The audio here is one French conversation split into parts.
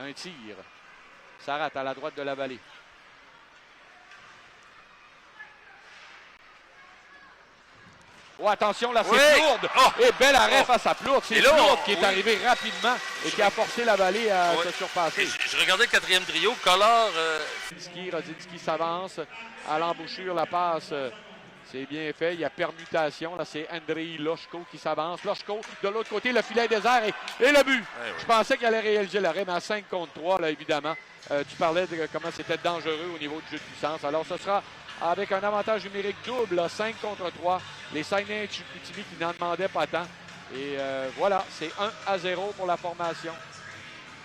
Un tir. Ça rate à la droite de la vallée. Oh, attention, là, c'est Plourde. Oh. Et bel arrêt face à Plourde. C'est Plourde qui est arrivé rapidement et qui a forcé la vallée à se surpasser. Je regardais le quatrième trio. Collard. Rodzinski s'avance à l'embouchure. La passe, c'est bien fait. Il y a permutation. Là, c'est Andrei Loshko qui s'avance. Loshko, de l'autre côté, le filet désert et le but. Je pensais qu'il allait réaliser l'arrêt, mais à 5 contre 3, là, évidemment. Tu parlais de comment c'était dangereux au niveau du jeu de puissance. Alors, ce sera avec un avantage numérique double, là, 5 contre 3. Les Saguenay Chicoutimi qui n'en demandaient pas tant. Et voilà, c'est 1-0 pour la formation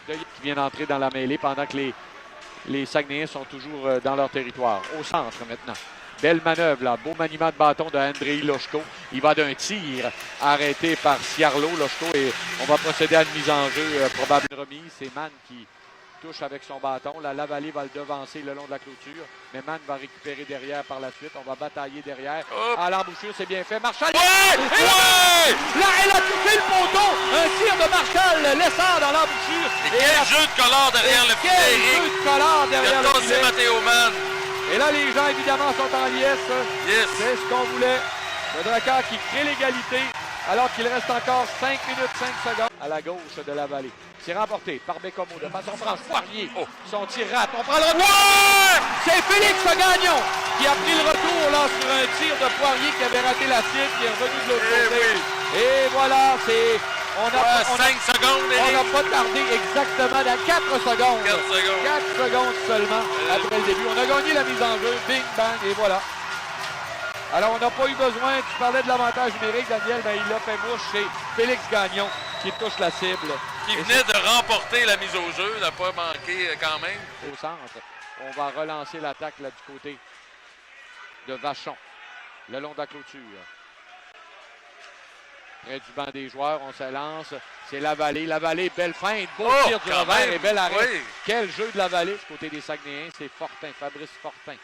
qui vient d'entrer dans la mêlée pendant que les Saguenayens sont toujours dans leur territoire. Au centre maintenant. Belle manœuvre, là. Beau maniement de bâton de Andrei Loshko. Il va d'un tir arrêté par Ciarlo. Loshko, et on va procéder à une mise en jeu probable remise. C'est Mann qui touche avec son bâton. La Lavallée va le devancer le long de la clôture. Mais Mann va récupérer derrière par la suite. On va batailler derrière. À l'embouchure, c'est bien fait. Marchal! Là, elle a touché le poteau! Un tir de Marchal, l'essor dans l'embouchure. Et quel jeu de Collard derrière le filet! Quel jeu de Collard derrière le filet! Matteo Mann. Et là, les gens, évidemment, sont en liesse. Yes. C'est ce qu'on voulait. Le Drakkar qui crée l'égalité alors qu'il reste encore 5 minutes 5 secondes à la gauche de la vallée. C'est remporté par Bécomo de façon franche. Poirier, son tir rate. On prend le retour. C'est Félix Gagnon qui a pris le retour là sur un tir de Poirier qui avait raté la cible, qui est revenu de l'autre côté. Et voilà, c'est... On a 5 secondes. On n'a pas tardé exactement dans 4 secondes. 4 secondes seulement après le début. On a gagné la mise en jeu. Bing, bang, et voilà. Alors, on n'a pas eu besoin. Tu parlais de l'avantage numérique, Daniel. Ben, il l'a fait mouche. C'est Félix Gagnon qui touche la cible. Qui venait de remporter la mise au jeu. N'a pas manqué quand même. Au centre. On va relancer l'attaque là du côté de Vachon. Le long de la clôture. Près du banc des joueurs, on se lance. C'est la Vallée. La Vallée, belle feinte. Beau tir du revers et bel arrêt. Oui. Quel jeu de la Vallée du côté des Saguenayens. C'est Fortin, Fabrice Fortin.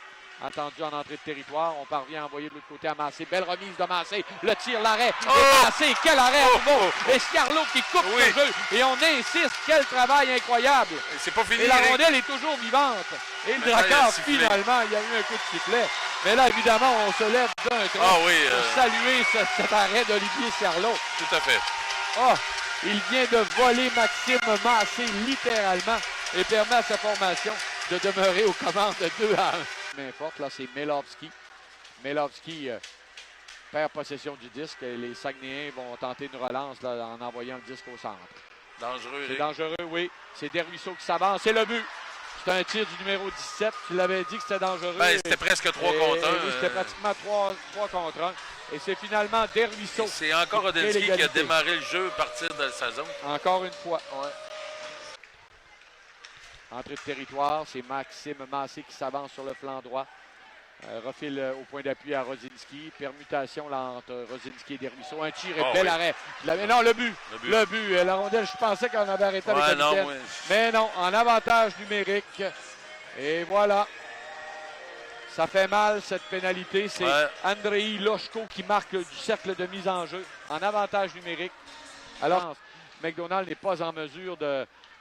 Attendu en entrée de territoire. On parvient à envoyer de l'autre côté à Massé. Belle remise de Massé. Le tir, l'arrêt. Et Massé, quel arrêt à nouveau. Et Scarlot qui coupe le jeu. Et on insiste. Quel travail incroyable. C'est pas fini. Et la rondelle est toujours vivante. Et le Drakkar, finalement, il y a eu un coup de sifflet. Mais là, évidemment, on se lève d'un tronc pour saluer cet arrêt d'Olivier Scarlot. Tout à fait. Il vient de voler Maxime Massé, littéralement, et permet à sa formation de demeurer aux commandes de 2-1. Main forte, là, c'est Melovski. Melovski perd possession du disque. Et les Saguenayens vont tenter une relance là, en envoyant le disque au centre. Dangereux. C'est dangereux, oui. C'est Desruisseaux qui s'avance. C'est le but. C'est un tir du numéro 17. Tu l'avais dit que c'était dangereux. Ben, c'était presque 3 contre 1. Oui, c'était pratiquement 3 contre 1. Et c'est finalement Desruisseaux. C'est encore Rodzinski qui a démarré le jeu à partir de sa zone. Encore une fois. Ouais. Entrée de territoire, c'est Maxime Massé qui s'avance sur le flanc droit. Refile au point d'appui à Rodzinski. Permutation là, entre Rodzinski et Desruisseaux. Un tir et bel arrêt. Non, le but. Le but. La rondelle, je pensais qu'on avait arrêté avec la vitesse. Mais non, en avantage numérique. Et voilà. Ça fait mal, cette pénalité. C'est Andrei Loshko qui marque du cercle de mise en jeu en avantage numérique. Alors, McDonald n'est pas en mesure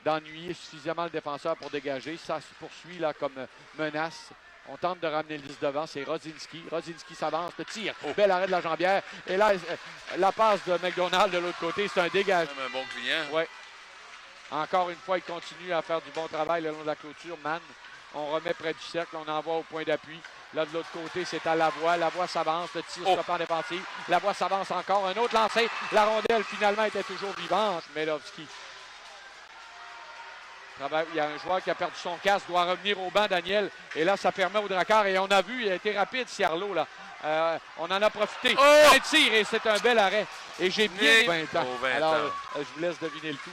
d'ennuyer suffisamment le défenseur pour dégager. Ça se poursuit là comme menace. On tente de ramener le 10 devant. C'est Rodzinski. Rodzinski s'avance, le tir. Bel arrêt de la jambière. Et là, la passe de McDonald de l'autre côté, c'est un dégage. Même un bon client. Oui. Encore une fois, il continue à faire du bon travail le long de la clôture. Mann, on remet près du cercle. On envoie au point d'appui. Là, de l'autre côté, c'est à Lavoie. Lavoie s'avance. Le tir stoppant défensif. Lavoie s'avance encore. Un autre lancé. La rondelle, finalement, était toujours vivante. Melovski. Il y a un joueur qui a perdu son casque, doit revenir au banc, Daniel. Et là, ça permet au Drakkar. Et on a vu, il a été rapide, Ciarlo, là. On en a profité. Un tir et c'est un bel arrêt. Et j'ai bien 20 ans. Alors, je vous laisse deviner le tout.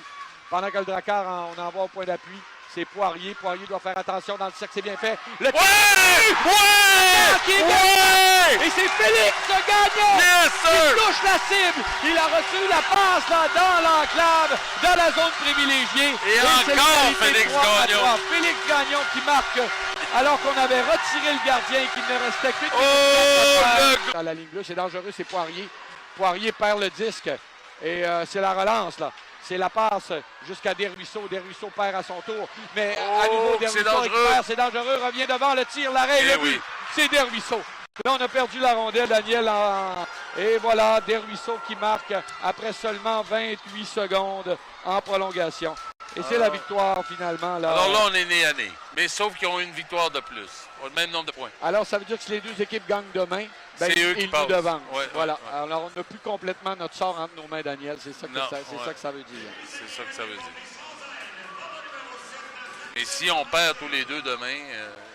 Pendant que le Drakkar, on envoie au point d'appui. C'est Poirier. Poirier doit faire attention dans le cercle. C'est bien fait. Le Et c'est Félix Gagnon qui touche la cible. Il a reçu la passe là, dans l'enclave, dans la zone privilégiée. Et encore Félix Gagnon. Félix Gagnon qui marque alors qu'on avait retiré le gardien et qu'il ne restait qu'une dans la ligne bleue. C'est dangereux, c'est Poirier. Poirier perd le disque. Et c'est la relance là. C'est la passe jusqu'à Desruisseaux. Desruisseaux perd à son tour. Mais Oh, à nouveau, c'est Desruisseaux dangereux. récupère. C'est dangereux. Revient devant le tir, l'arrêt, Eh le but. oui. C'est Desruisseaux. Là, on a perdu la rondelle, Daniel. Et voilà, Desruisseaux qui marque après seulement 28 secondes en prolongation. Et c'est la victoire, finalement. Là. Alors là, on est nez à nez. Mais sauf qu'ils ont une victoire de plus. Ils ont le même nombre de points. Alors, ça veut dire que si les deux équipes gagnent demain, ben, C'est eux qui ils nous passent. devancent. Ouais, voilà. ouais. Alors, on n'a plus complètement notre sort entre nos mains, Daniel. C'est ça que, Non, ça que ça veut dire. C'est ça que ça veut dire. Et si on perd tous les deux demain,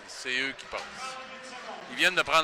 c'est eux qui passent. Ils viennent de prendre